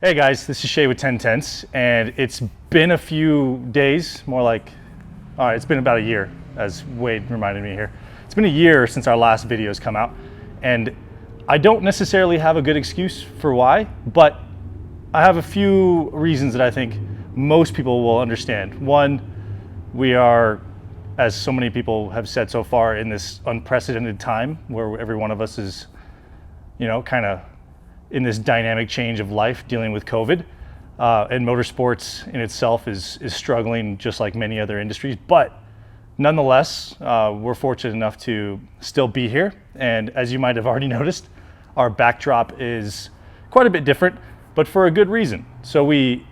Hey guys, this is Shea with 10 Tenths, and it's been a few days, more like, all right, it's been about a year, as Wade reminded me here. It's been a year since our last videos come out, and I don't necessarily have a good excuse for why, but I have a few reasons that I think most people will understand. One, we are, as so many people have said so far, in this unprecedented time where every one of us is, kind of in this dynamic change of life dealing with COVID. And motorsports in itself is struggling just like many other industries. But nonetheless, we're fortunate enough to still be here. And as you might have already noticed, our backdrop is quite a bit different, but for a good reason. So we,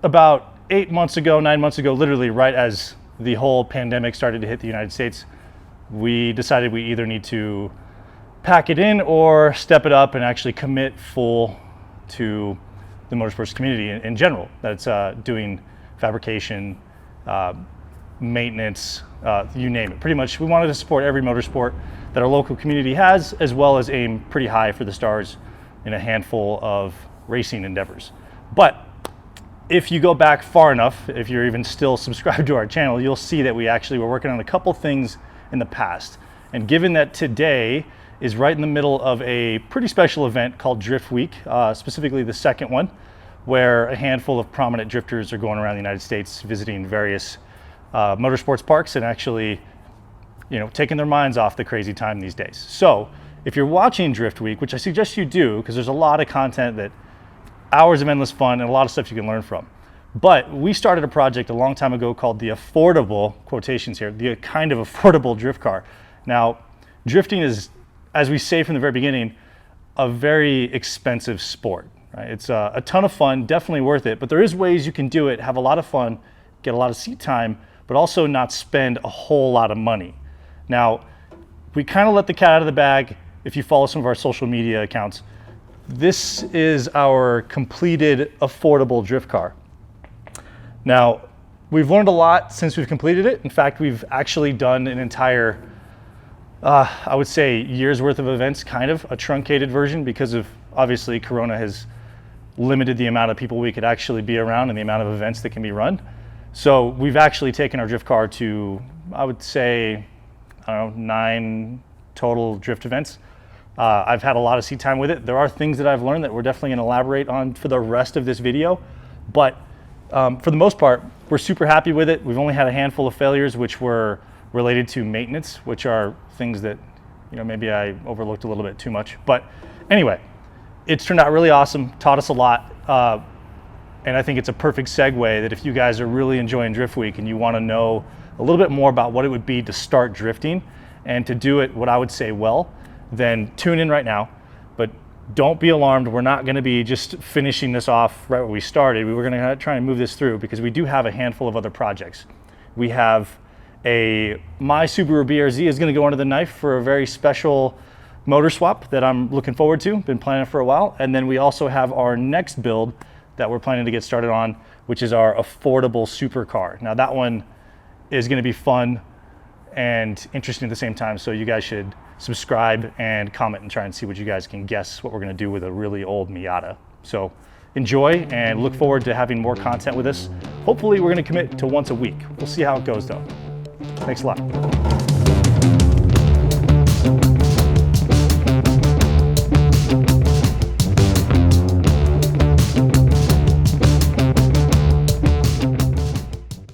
about 9 months ago, literally right as the whole pandemic started to hit the United States, we decided we either need to pack it in or step it up and actually commit full to the motorsports community in general. That's doing fabrication, maintenance, you name it. Pretty much we wanted to support every motorsport that our local community has, as well as aim pretty high for the stars in a handful of racing endeavors. But if you go back far enough, if you're even still subscribed to our channel, you'll see that we actually were working on a couple things in the past. And given that today is right in the middle of a pretty special event called Drift Week, specifically the second one, where a handful of prominent drifters are going around the United States visiting various motorsports parks and actually, taking their minds off the crazy time these days. So if you're watching Drift Week, which I suggest you do, because there's a lot of content that hours of endless fun and a lot of stuff you can learn from. But we started a project a long time ago called the affordable, quotations here, the kind of affordable drift car. Now, drifting is, as we say from the very beginning, a very expensive sport. Right? It's a ton of fun, definitely worth it, but there is ways you can do it, have a lot of fun, get a lot of seat time, but also not spend a whole lot of money. Now, we kind of let the cat out of the bag. If you follow some of our social media accounts, this is our completed affordable drift car. Now, we've learned a lot since we've completed it. In fact, we've actually done an entire I would say years worth of events, kind of a truncated version, because of obviously Corona has limited the amount of people we could actually be around and the amount of events that can be run. So we've actually taken our drift car to, I would say, 9 total drift events. I've had a lot of seat time with it. There are things that I've learned that we're definitely going to elaborate on for the rest of this video. But for the most part, we're super happy with it. We've only had a handful of failures, which were related to maintenance, which are things that maybe I overlooked a little bit too much. But anyway, it's turned out really awesome, taught us a lot, and I think it's a perfect segue that if you guys are really enjoying Drift Week and you want to know a little bit more about what it would be to start drifting and to do it what I would say well, then tune in right now. But don't be alarmed, we're not going to be just finishing this off right where we started. We were going to try and move this through because we do have a handful of other projects. We have my Subaru BRZ is going to go under the knife for a very special motor swap that I'm looking forward to, been planning for a while. And then we also have our next build that we're planning to get started on, which is our affordable supercar. Now that one is going to be fun and interesting at the same time, so you guys should subscribe and comment and try and see what you guys can guess what we're going to do with a really old Miata. So enjoy and look forward to having more content with us. Hopefully we're going to commit to once a week. We'll see how it goes though. Thanks a lot.